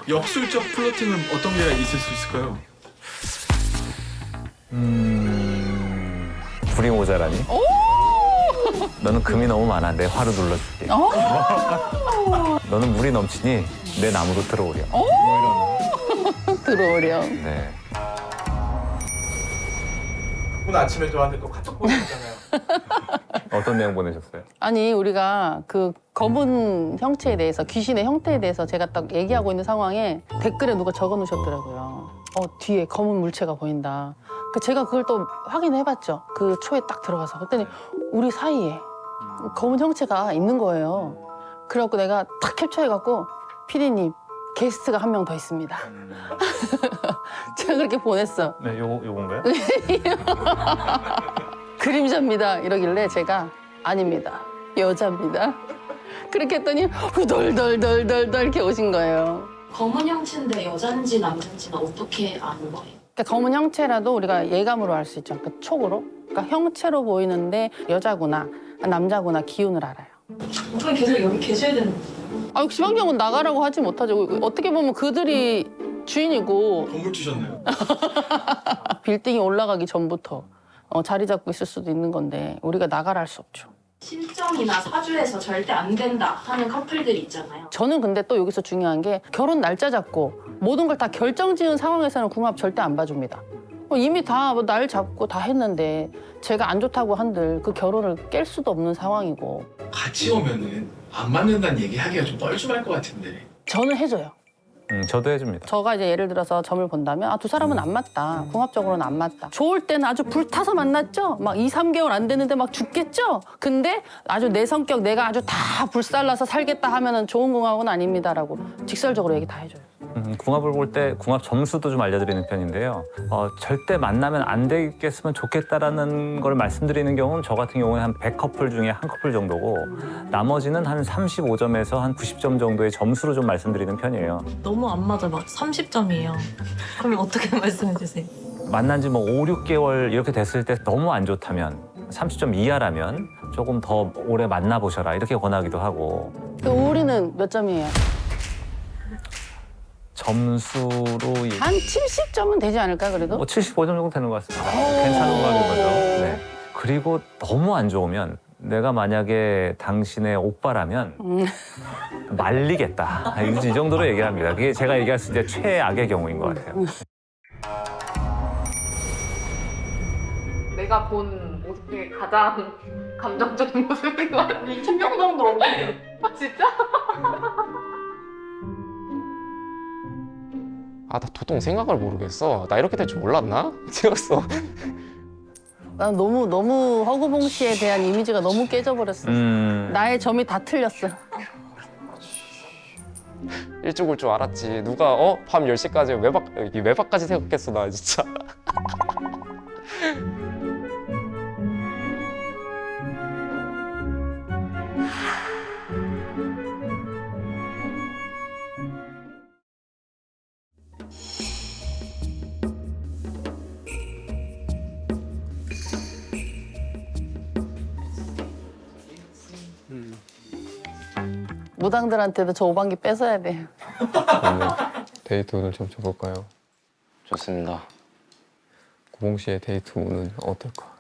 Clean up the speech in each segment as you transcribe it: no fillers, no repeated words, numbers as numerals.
역술적 플로팅은 어떤 게 있을 수 있을까요? 불이 모자라니? 너는 금이 너무 많아. 내 화로 눌러줄게. 너는 물이 넘치니 내 나무로 들어오렴. 들어오렴. 네. 오늘 아침에 저한테 또 카톡 보내셨잖아요. 어떤 내용 보내셨어요? 아니 우리가 그 검은 형체에 대해서 귀신의 형태에 대해서 제가 딱 얘기하고 있는 상황에 댓글에 누가 적어 놓으셨더라고요. 뒤에 검은 물체가 보인다. 제가 그걸 또 확인해봤죠. 그 초에 딱 들어가서 그랬더니 우리 사이에 검은 형체가 있는 거예요. 그래갖고 내가 탁 캡처해갖고 피디님 게스트가 한 명 더 있습니다. 제가 그렇게 보냈어. 네, 요건가요? 그림자입니다. 이러길래 제가 아닙니다. 여자입니다. 그렇게 했더니 후덜덜덜덜덜 이렇게 오신 거예요. 검은 형체인데 여잔지 남잔지는 어떻게 아는 거예요? 그러니까 검은 형체라도 우리가 예감으로 알 수 있죠. 그러니까 촉으로. 그러니까 형체로 보이는데 여자구나, 남자구나 기운을 알아요. 어떻게 계속 여기 계셔야 되는 거예요? 지방경은 나가라고 하지 못하죠. 어떻게 보면 그들이 주인이고 건물 주셨네요. 빌딩이 올라가기 전부터 자리 잡고 있을 수도 있는 건데 우리가 나가라 할 수 없죠. 실정이나 사주에서 절대 안 된다 하는 커플들이 있잖아요. 저는 근데 또 여기서 중요한 게 결혼 날짜 잡고 모든 걸 다 결정지은 상황에서는 궁합 절대 안 봐줍니다. 이미 다 날 잡고 다 했는데 제가 안 좋다고 한들 그 결혼을 깰 수도 없는 상황이고 같이 오면은 안 맞는다는 얘기 하기가 좀 뻘쭘할 것 같은데. 저는 해줘요. 저도 해줍니다. 저가 이제 예를 들어서 점을 본다면 두 사람은 안 맞다. 궁합적으로는 안 맞다. 좋을 때는 아주 불타서 만났죠. 막 2, 3개월 안 됐는데 막 죽겠죠. 근데 아주 내 성격 내가 아주 다 불살라서 살겠다 하면은 좋은 궁합은 아닙니다라고 직설적으로 얘기 다 해줘요. 궁합을 볼 때 궁합 점수도 좀 알려드리는 편인데요. 절대 만나면 안 되겠으면 좋겠다라는 걸 말씀드리는 경우는 저 같은 경우는 한 100커플 중에 한 커플 정도고 나머지는 한 35점에서 한 90점 정도의 점수로 좀 말씀드리는 편이에요. 너무 안 맞아. 막 30점이에요. 그럼 어떻게 말씀해 주세요? 만난 지 뭐 5, 6개월 이렇게 됐을 때 너무 안 좋다면 30점 이하라면 조금 더 오래 만나보셔라 이렇게 권하기도 하고 우리는 몇 점이에요? 점수로 한 70점은 되지 않을까 그래도? 뭐 75점 정도 되는 것 같습니다. 괜찮은 거 하는 거죠. 네. 그리고 너무 안 좋으면 내가 만약에 당신의 오빠라면 말리겠다. 이 정도로 얘기를 합니다. 그게 제가 얘기했을 때 최악의 경우인 것 같아요. 내가 본 모습 중에 가장 감정적인 모습인 것 같아. 신경정도 없네. 아, 진짜? 나 도통 생각을 모르겠어. 나 이렇게 될 줄 몰랐나? 찍었어. 난 너무 허구봉 씨에 대한 이미지가 너무 깨져버렸어. 나의 점이 다 틀렸어. 일찍 올 줄 알았지. 누가 밤 10시까지 외박까지 생각했어 나 진짜. 무당들한테도 저 오방기 뺏어야 돼. 데이트 오늘 좀 줘볼까요? 좋습니다. 구봉 씨의 데이트 오늘 어떨까?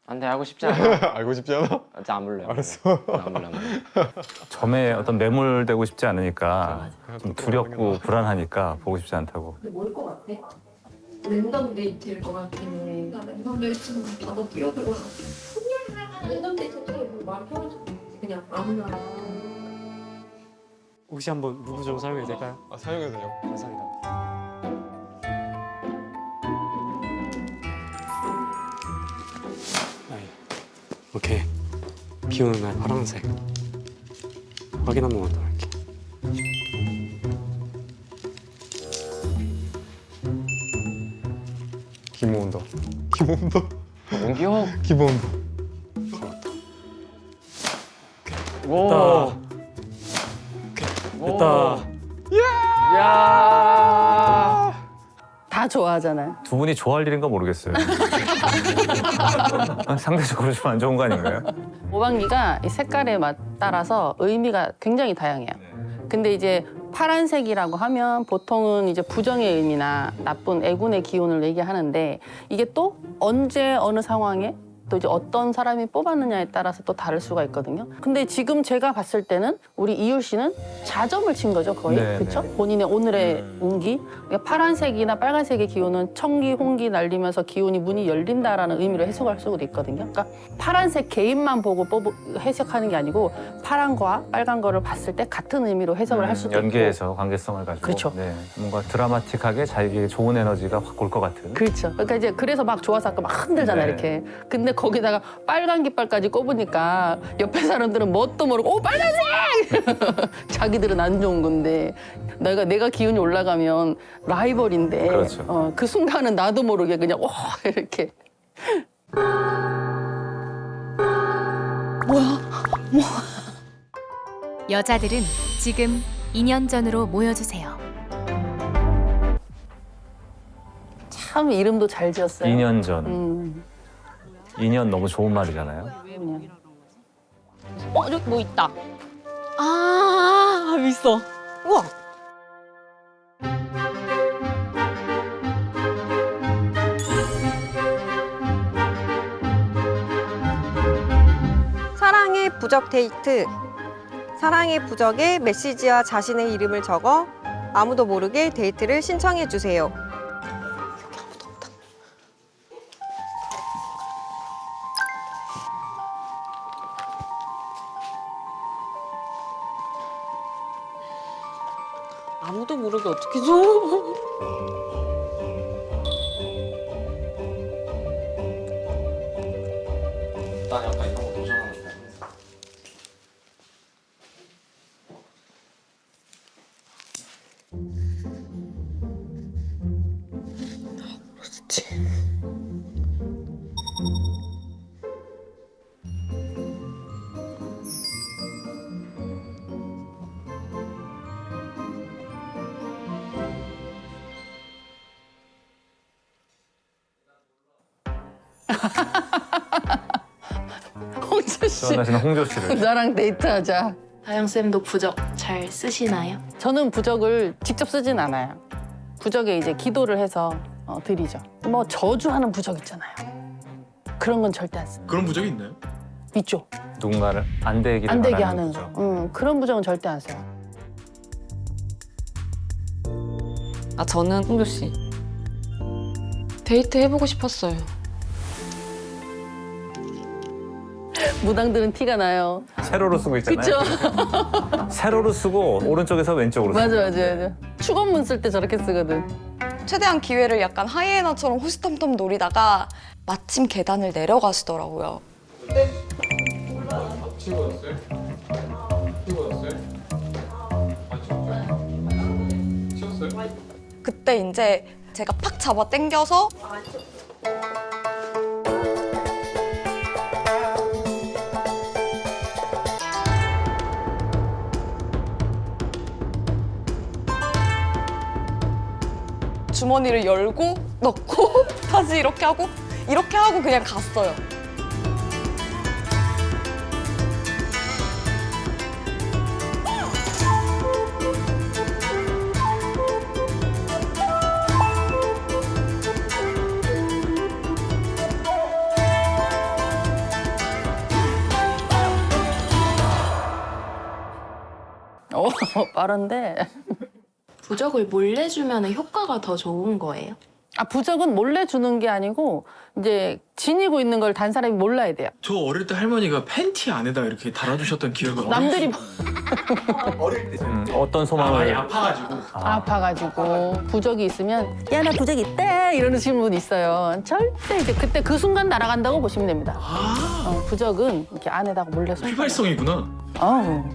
안돼 알고 싶지 않아. 알고 싶지 않아? 진짜 안 볼래. 알았어. 안 볼래. 점에 어떤 매몰되고 싶지 않으니까 좀 두렵고 불안하니까 보고 싶지 않다고. 근데 뭘 것 같아? 랜덤 데이트일 것 같긴 해. 나 랜덤 데이트는 바로 뛰어들어. 랜덤 데이트 중에 말 편하지. 그냥 아무나. 혹시 한번 루브 좀 사용해도 될까요? 사용해도 돼요. 감사합니다. 오케이. 비 오는 날 파란색. 확인 한 번만 더 할게. 김호온다. 김호온다. 원기 형. 김호온다. 오. 됐다. 야. 다 좋아하잖아요. 두 분이 좋아할 일인가 모르겠어요. 상대적으로 좀 안 좋은 거 아닌가요? 모방기가 이 색깔에 따라서 의미가 굉장히 다양해요. 근데 이제 파란색이라고 하면 보통은 이제 부정의 의미나 나쁜 애군의 기운을 얘기하는데 이게 또 언제 어느 상황에 또 이제 어떤 사람이 뽑았느냐에 따라서 또 다를 수가 있거든요. 근데 지금 제가 봤을 때는 우리 이율 씨는 자점을 친 거죠, 거의. 네, 그렇죠? 네. 본인의 오늘의 운기. 그러니까 파란색이나 빨간색의 기운은 청기, 홍기 날리면서 기운이 문이 열린다라는 의미로 해석할 수도 있거든요. 그러니까 파란색 개인만 보고 해석하는 게 아니고 파란과 빨간 거를 봤을 때 같은 의미로 해석을 할 수도 있고. 연계해서 관계성을 가지고 그렇죠. 네, 뭔가 드라마틱하게 자기에게 좋은 에너지가 확 올 것 같은. 그렇죠. 그러니까 이제 그래서 막 좋아서 아까 막 흔들잖아요, 네. 이렇게. 근데 거기다가 빨간 깃발까지 꼽으니까 옆에 사람들은 뭣도 모르고 오 빨간색! 자기들은 안 좋은 건데 내가 기운이 올라가면 라이벌인데 그렇죠. 그 순간은 나도 모르게 그냥 와 이렇게. 여자들은 지금 2년 전으로 모여주세요. 참 이름도 잘 지었어요. 2년 전. 2년 너무 좋은 말이잖아요. 그냥. 저기 뭐 있다. 아, 있어. 우와. 사랑의 부적 데이트. 사랑의 부적에 메시지와 자신의 이름을 적어 아무도 모르게 데이트를 신청해 주세요. 아무도 모르게 어떻게 줘? 난 약간 이런 거 도전하는 거. 홍조 씨, 시원하시는 홍조 씨를. 나랑 데이트하자. 다영 쌤도 부적 잘 쓰시나요? 저는 부적을 직접 쓰진 않아요. 부적에 이제 기도를 해서 드리죠. 뭐 저주하는 부적 있잖아요. 그런 건 절대 안 씁니다. 그런 부적이 있나요? 있죠. 누군가를 안 되기를 안 되게 바라는 하는 거죠. 거. 그런 부적은 절대 안 써요. 아, 저는 홍조 씨. 데이트 해보고 싶었어요. 무당들은 티가 나요. 세로로 쓰고 있잖아요. 그쵸? 세로로 쓰고 오른쪽에서 왼쪽으로 쓰고. 맞아. 축원문 쓸 때 저렇게 쓰거든. 최대한 기회를 약간 하이에나처럼 호시탐탐 노리다가 마침 계단을 내려가시더라고요. 친구였어요? 친구였어요? 치웠어요? 그때 이제 제가 팍 잡아 당겨서 주머니를 열고 넣고 다시 이렇게 하고 그냥 갔어요. 빠른데. 부적을 몰래 주면 효과가 더 좋은 거예요? 아, 부적은 몰래 주는 게 아니고 이제 지니고 있는 걸 단 사람이 몰라야 돼요. 저 어릴 때 할머니가 팬티 안에다 이렇게 달아주셨던 기억이 남들이 어릴 때 어떤 많이 소망을 아파가지고 아파가지고 부적이 있으면 야, 나 부적 있대 이러시는 분 있어요. 절대 이제 그때 그 순간 날아간다고 보시면 됩니다. 부적은 이렇게 안에다가 몰래 숨겨요. 휘발성이구나.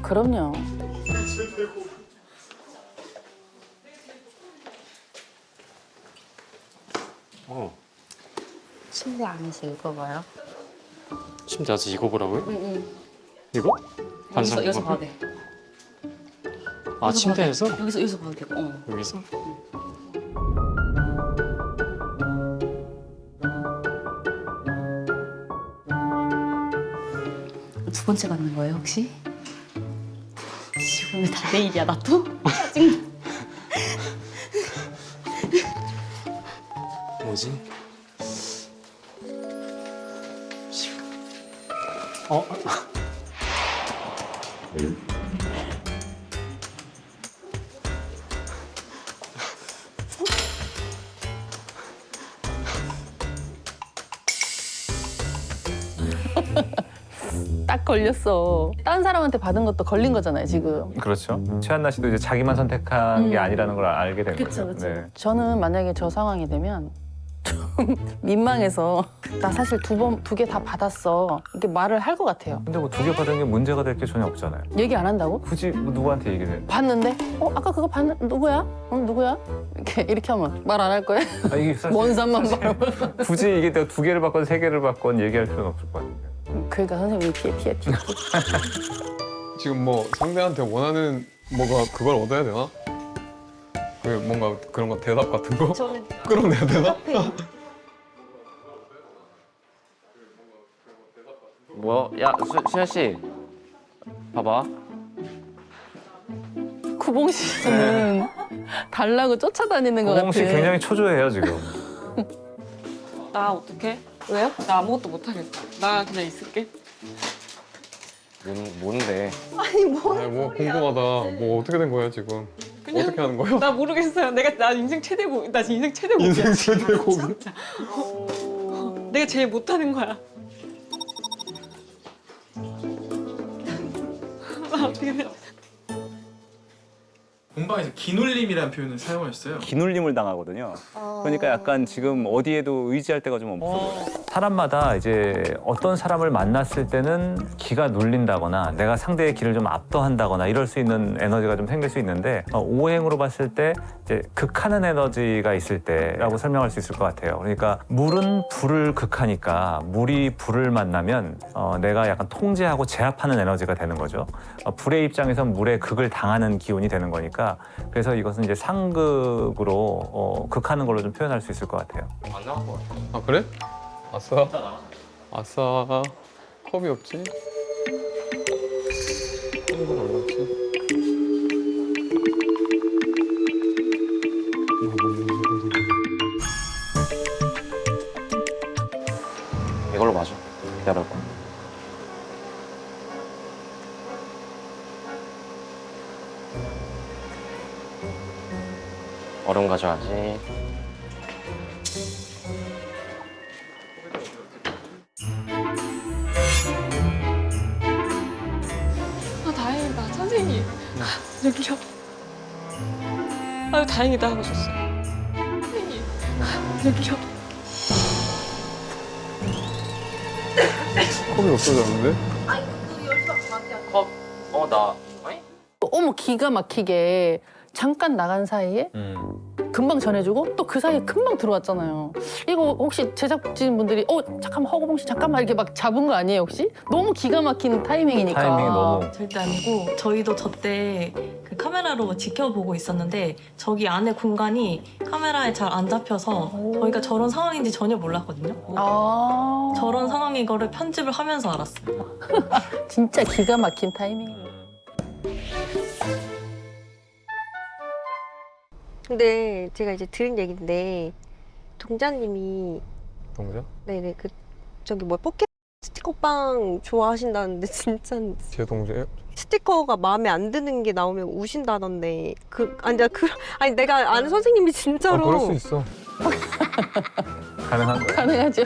그럼요. 침대 안에서 읽어봐요. 침대 아직 이거 보라고요? 이거? 반상 여기서 이거? 봐도 돼. 아 침대에서? 여기서 봐도 되고. 여기서? 번째 받는 거예요 혹시? 오늘 다 내일이야 나 또? 짜증나. 뭐지? 딱 걸렸어. 딴 사람한테 받은 것도 걸린 거잖아요 지금. 그렇죠. 최한나 씨도 이제 자기만 선택한 게 아니라는 걸 알게 된 거죠. 네. 저는 만약에 저 상황이 되면 민망해서 나 사실 두 개 다 받았어 이렇게 말을 할 것 같아요. 근데 뭐 2개 받은 게 문제가 될 게 전혀 없잖아요. 얘기 안 한다고? 굳이 뭐 누구한테 얘기를 해? 봤는데 아까 그거 봤는 누구야? 누구야? 이렇게 하면 말 안 할 거야? 아, 이게 사실, 먼 산만 사실 바라보. 굳이 이게 내가 2개를 받건 3개를 받건 얘기할 필요는 없을 것 같은데. 그러니까 선생님이 피해. 지금 뭐 상대한테 원하는 뭐가 그걸 얻어야 되나? 그 뭔가 그런 거 대답 같은 거? 저는 끌어내야 되나? 뭐야? 야, 수현 씨. 봐봐. 구봉 씨는 달라고 쫓아다니는 것 같아. 고공 씨 굉장히 초조해요 지금. 나 어떡해? 왜요? 나 아무것도 못하겠어. 나 그냥 있을게. 뭔데? 아니 뭐 아니, 뭐 궁금하다. 뭐 어떻게 된 거야 지금? 그냥 어떻게 하는 거야? 나 모르겠어요. 나 인생 최대고 나 인생 최대고야. 인생 최대고. 진짜. 내가 제일 못하는 거야. 나 어떻게 해? 공방에서 기눌림이라는 표현을 사용하셨어요. 기눌림을 당하거든요. 그러니까 약간 지금 어디에도 의지할 데가 좀 없어. 사람마다 이제 어떤 사람을 만났을 때는 기가 눌린다거나 내가 상대의 기를 좀 압도한다거나 이럴 수 있는 에너지가 좀 생길 수 있는데 오행으로 봤을 때 이제 극하는 에너지가 있을 때라고 설명할 수 있을 것 같아요. 그러니까 물은 불을 극하니까 물이 불을 만나면 내가 약간 통제하고 제압하는 에너지가 되는 거죠. 불의 입장에선 물의 극을 당하는 기운이 되는 거니까 그래서 이것은 이제 상극으로 극하는 걸로 좀 표현할 수 있을 것 같아요. 안 나올 것 같아. 아 그래? 아싸. 아싸. 컵이 없지? 컵이 없지? 이걸로 마셔. 기다려봐. 얼음 가져가지. 아 다행이다 선생님. 여기요. 아유 다행이다 하고 줬어. 선생님. 여기요. 컵이 없어졌는데? 나. 어머 기가 막히게 잠깐 나간 사이에 금방 전해주고 또 그 사이에 금방 들어왔잖아요. 이거 혹시 제작진분들이 잠깐만 허고봉 씨 잠깐만 이렇게 막 잡은 거 아니에요 혹시? 너무 기가 막힌 타이밍이니까. 타이밍이 너무. 절대 아니고 저희도 저때 그 카메라로 지켜보고 있었는데 저기 안에 공간이 카메라에 잘 안 잡혀서 저희가 저런 상황인지 전혀 몰랐거든요. 아 저런 상황인 거를 편집을 하면서 알았어요. 진짜 기가 막힌 타이밍이에요. 근데 제가 이제 들은 얘기인데 동자님이 동자? 네네 그 저기 뭐 포켓 스티커빵 좋아하신다는데 진짜 제 동자예요? 스티커가 마음에 안 드는 게 나오면 우신다던데 아니 내가 아는 선생님이 진짜로 그럴 수 있어. 가능한 거예요. 가능하죠.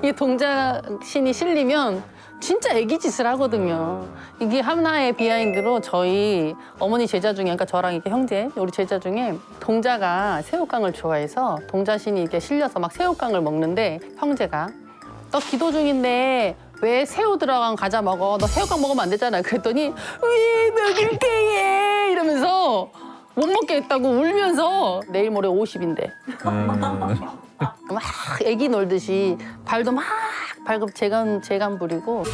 이 동자신이 실리면 진짜 애기 짓을 하거든요. 이게 하나의 비하인드로 저희 어머니 제자 중에, 그러니까 저랑 이렇게 형제, 우리 제자 중에 동자가 새우깡을 좋아해서 동자신이 이렇게 실려서 막 새우깡을 먹는데 형제가 너 기도 중인데 왜 새우 들어간 과자 먹어? 너 새우깡 먹으면 안 되잖아. 그랬더니 왜 먹을게 해 이러면서 못 먹게 했다고 울면서 내일 모레 50인데 막 애기 놀듯이 발도 막 발굽 재간 부리고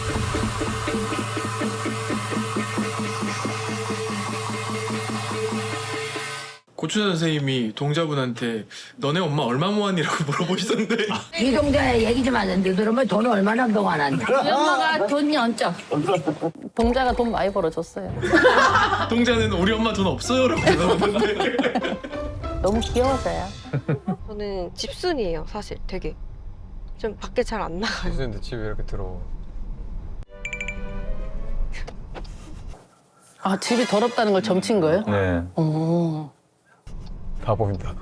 고춘자 선생님이 동자분한테 너네 엄마 얼마 모았니라고 물어보시던데. 이 동자에 얘기 좀 하는데 그러면 돈 얼마나 모아놨는데? 우리 엄마가 돈이 언적. 동자가 돈 많이 벌어줬어요. 동자는 우리 엄마 돈 없어요라고 대답하던데. 너무 귀여워서요. 저는 집순이에요, 사실 되게. 좀 밖에 잘 안 나가요. 근데 집에 이렇게 들어와. 아, 집이 더럽다는 걸 점친 거예요? 네. 오. 다 보인다.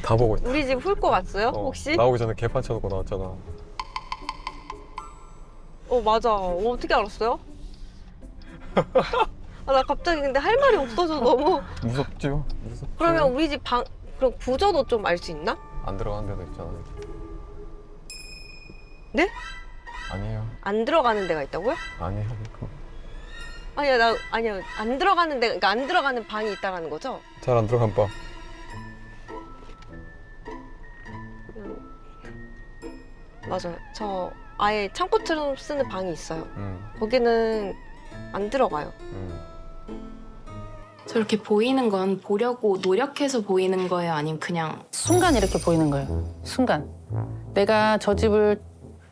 다 보고 있다. 우리 집 훑고 왔어요, 혹시? 나오기 전에 개판 쳐놓고 나왔잖아. 맞아. 어떻게 알았어요? 나 갑자기 근데 할 말이 없어서 너무. 무섭죠? 무섭죠? 그러면 우리 집 방, 그럼 구조도 좀 알 수 있나? 안 들어가는 데도 있잖아. 네? 아니에요. 안 들어가는 데가 있다고요? 아니에요. 아니야, 안 들어가는 데, 그러니까 안 들어가는 방이 있다라는 거죠? 잘 안 들어간 방. 맞아요. 저 아예 창고처럼 쓰는 방이 있어요. 거기는 안 들어가요. 저렇게 보이는 건 보려고 노력해서 보이는 거예요? 아니면 그냥 순간 이렇게 보이는 거예요. 순간. 내가 저 집을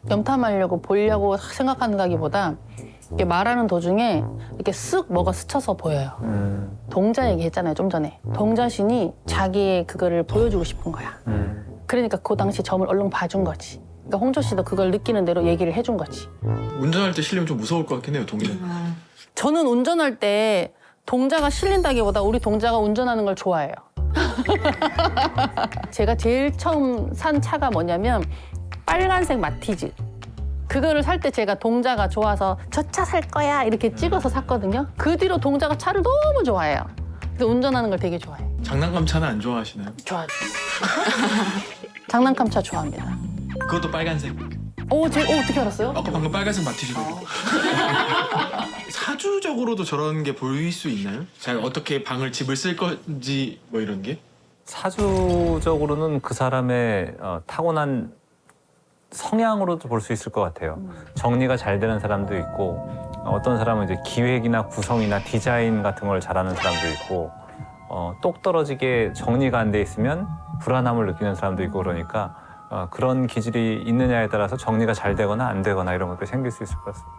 염탐하려고 보려고 생각한다기보다 이렇게 말하는 도중에 이렇게 쓱 뭐가 스쳐서 보여요. 동자 얘기했잖아요, 좀 전에. 동자신이 자기의 그거를 보여주고 싶은 거야. 그러니까 그 당시 점을 얼른 봐준 거지. 그러니까 홍조 씨도 그걸 느끼는 대로 얘기를 해준 거지. 운전할 때 실리면 좀 무서울 것 같긴 해요, 동자. 저는 운전할 때 동자가 실린다기보다 우리 동자가 운전하는 걸 좋아해요. 제가 제일 처음 산 차가 뭐냐면 빨간색 마티즈. 그거를 살 때 제가 동자가 좋아서 저 차 살 거야 이렇게 찍어서 샀거든요. 그 뒤로 동자가 차를 너무 좋아해요. 근데 운전하는 걸 되게 좋아해요. 장난감 차는 안 좋아하시나요? 좋아하죠. 장난감 차 좋아합니다. 그것도 빨간색. 어떻게 알았어요? 아까 방금 빨간색 마티즈거든요. 사주적으로도 저런 게 보일 수 있나요? 제가 어떻게 방을 집을 쓸 건지 뭐 이런 게? 사주적으로는 그 사람의 타고난 성향으로도 볼 수 있을 것 같아요. 정리가 잘 되는 사람도 있고 어떤 사람은 이제 기획이나 구성이나 디자인 같은 걸 잘하는 사람도 있고 똑 떨어지게 정리가 안 돼 있으면 불안함을 느끼는 사람도 있고 그러니까 그런 기질이 있느냐에 따라서 정리가 잘 되거나 안 되거나 이런 것들이 생길 수 있을 것 같습니다.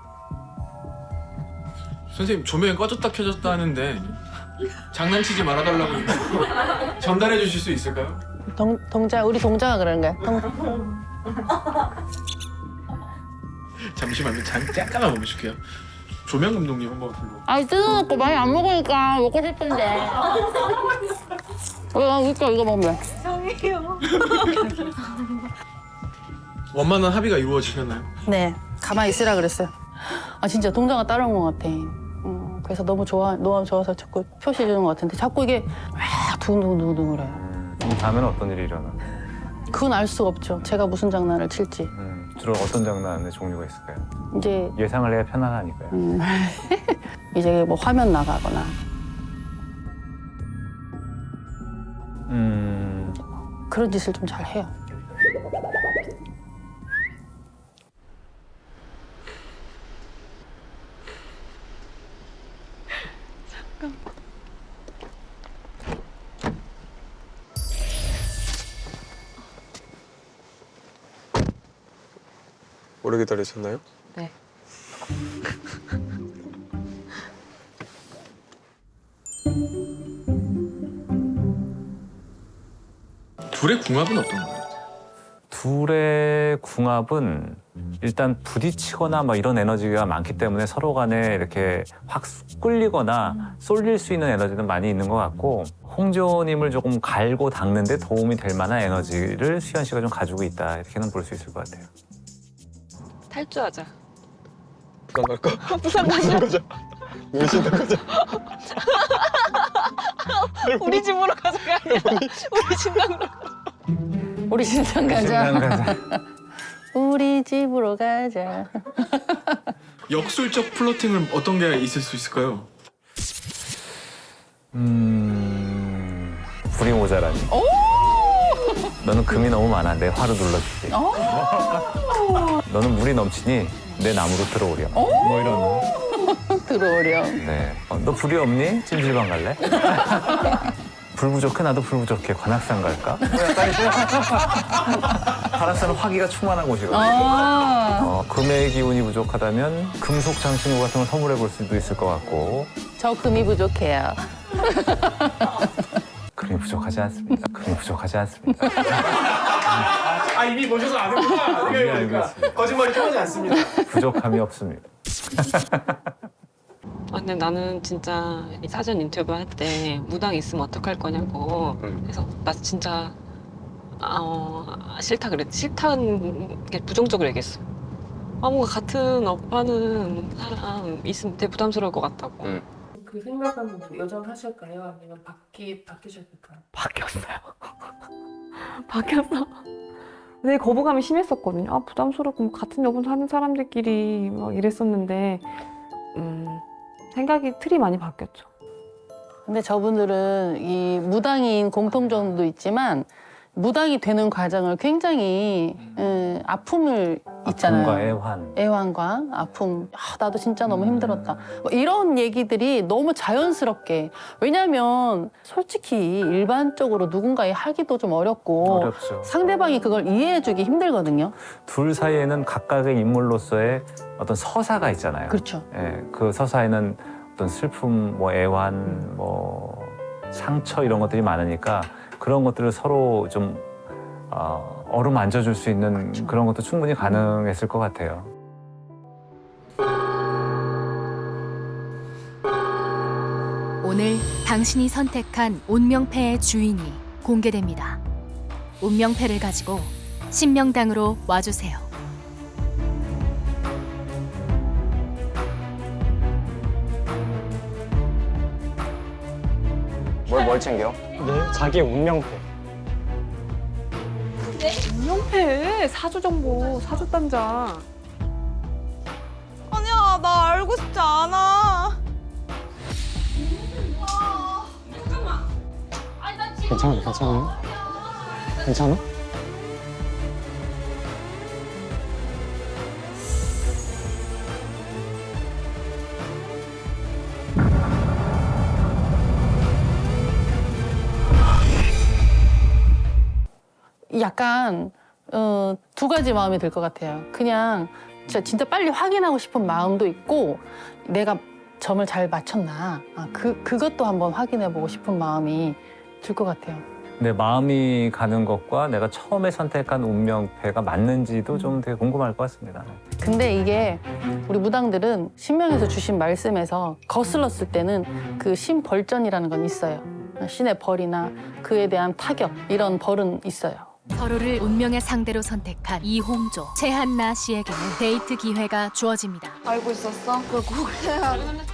선생님 조명 꺼졌다 켜졌다 하는데 장난치지 말아달라고 전달해 주실 수 있을까요? 동자, 우리 동자가 그러는 거야. 잠시만요. 잠깐만 멈출게요. 조명 감독님 한번 불러. 아니 뜯어놓고 많이 안 먹으니까 먹고 싶은데. 이거 먹으면. 죄송해요. 원만한 합의가 이루어지셨나요? 네, 가만히 있으라 그랬어요. 아 진짜 동자가 따라온 것 같아. 그래서 너무 좋아서 자꾸 표시해 주는 것 같은데 자꾸 이게 막 두근두근두근두근해. 다음에는 어떤 일이 일어나? 그건 알 수가 없죠. 제가 무슨 장난을 칠지. 주로 어떤 장난의 종류가 있을까요? 이제 예상을 해야 편안하니까요. 이제 뭐 화면 나가거나. 그런 짓을 좀 잘 해요. 오래 기다리셨나요? 네. 둘의 궁합은 어떤가요? 둘의 궁합은 일단 부딪히거나 뭐 이런 에너지가 많기 때문에 서로 간에 이렇게 확 끌리거나 쏠릴 수 있는 에너지는 많이 있는 것 같고 홍조님을 조금 갈고 닦는 데 도움이 될 만한 에너지를 수현 씨가 좀 가지고 있다 이렇게는 볼 수 있을 것 같아요. 탈주하자. 부산 갈까? 부산 가자. 우리 신당 가자. 우리 집으로 가자가 아니라 우리 신당으로 가자. 우리 신당 가자. 신당 가자. 우리 집으로 가자. 역술적 플러팅은 어떤 게 있을 수 있을까요? 불이 모자라니. 너는 금이 너무 많아. 내 화로 눌러줄게. 너는 물이 넘치니 내 나무로 들어오렴. 뭐 이런. 들어오렴. 네. 너 불이 없니? 찜질방 갈래? 불 부족해 나도 불 부족해 관악산 갈까? 관악산은 화기가 충만한 곳이거든요. 금의 기운이 부족하다면 금속 장신구 같은 걸 선물해 볼 수도 있을 것 같고. 저 금이 부족해요. 금이 부족하지 않습니다. 금이 부족하지 않습니다. 아 이미 보셔서 아는구나. 이미 알고 있습니다. 거짓말이 통하지 않습니다. 부족함이 없습니다. 근데 나는 진짜 이 사전 인터뷰 할 때 무당 있으면 어떡할 거냐고. 그래서 나 진짜 싫다 그랬지. 싫다는 게 부정적으로 얘기했어. 뭔가 같은 업하는 사람 있으면 되게 부담스러울 것 같다고. 그 생각은 여전하실까요? 아니면 바뀌셨을까요? 바뀌었어요. 바뀌었어. 근데 거부감이 심했었거든요. 부담스럽고 뭐 같은 여분 사는 사람들끼리 막 이랬었는데 생각이 틀이 많이 바뀌었죠. 근데 저분들은 이 무당인 공통점도 있지만 무당이 되는 과정을 굉장히 아픔을 있잖아요. 아픔과 애환과 아픔. 나도 진짜 너무 힘들었다. 뭐 이런 얘기들이 너무 자연스럽게. 왜냐하면 솔직히 일반적으로 누군가에 하기도 좀 어렵고 어렵죠. 상대방이 그걸 이해해주기 힘들거든요. 둘 사이에는 각각의 인물로서의 어떤 서사가 있잖아요. 그렇죠. 예, 그 서사에는 어떤 슬픔, 뭐 애환, 뭐 상처 이런 것들이 많으니까 그런 것들을 서로 좀 어루만져 줄 수 있는 그런 것도 충분히 가능했을 것 같아요. 오늘 당신이 선택한 운명패의 주인이 공개됩니다. 운명패를 가지고 신명당으로 와주세요. 뭘 챙겨? 네, 자기의 운명패. 운명패, 사주 정보, 사주 단자. 아니야, 나 알고 싶지 않아. 괜찮아? 괜찮아? 약간 두 가지 마음이 들 것 같아요. 그냥 진짜 빨리 확인하고 싶은 마음도 있고 내가 점을 잘 맞췄나 그것도 한번 확인해보고 싶은 마음이 들 것 같아요. 내 마음이 가는 것과 내가 처음에 선택한 운명패가 맞는지도 좀 되게 궁금할 것 같습니다. 근데 이게 우리 무당들은 신명에서 주신 말씀에서 거슬렀을 때는 그 신벌전이라는 건 있어요. 신의 벌이나 그에 대한 타격 이런 벌은 있어요. 서로를 운명의 상대로 선택한 이홍조, 최한나 씨에게는 데이트 기회가 주어집니다. 알고 있었어? 그거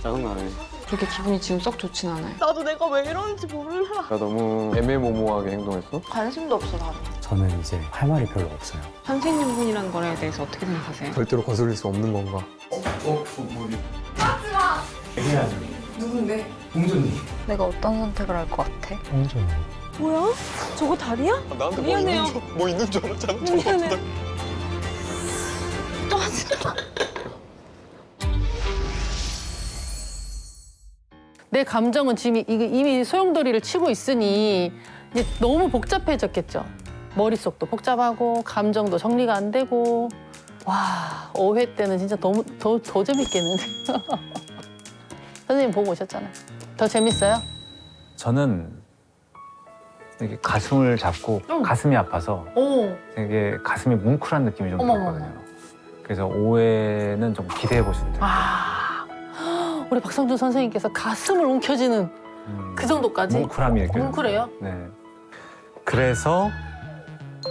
짜증나네. 그렇게 기분이 지금 썩 좋진 않아요. 나도 내가 왜 이러는지 몰라. 나 너무 애매모호하게 행동했어? 관심도 없어, 나도. 저는 이제 할 말이 별로 없어요. 선생님분이라는 거에 대해서 어떻게 생각하세요? 절대로 거슬릴 수 없는 건가? 누군데? 공주님. 내가 어떤 선택을 할 것 같아? 홍조님. 뭐야? 저거 다리야? 나한테 미안해요. 뭐 있는 줄 알았잖아. 미안해. 또 하지 마. 내 감정은 지금 이미 소용돌이를 치고 있으니 이제 너무 복잡해졌겠죠. 머릿속도 복잡하고 감정도 정리가 안 되고 와 5회 때는 진짜 너무 더 재밌겠는데. 선생님 보고 오셨잖아요. 더 재밌어요? 저는 이게 가슴을 잡고 가슴이 아파서 되게 가슴이 뭉클한 느낌이 좀 들었거든요. 그래서 5회는 좀 기대해 보셔도 돼요. 우리 박성준 선생님께서 가슴을 움켜쥐는 그 정도까지? 뭉클함이 이렇게. 뭉클해요? 네. 그래서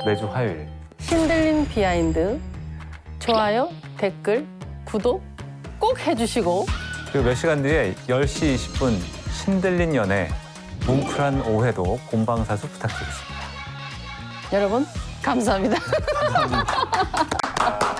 매주 화요일 신들린 비하인드 좋아요, 댓글, 구독 꼭 해주시고 그리고 몇 시간 뒤에 10시 20분 신들린 연애 뭉클한 5회도 본방사수 부탁드리겠습니다. 여러분 감사합니다. 감사합니다.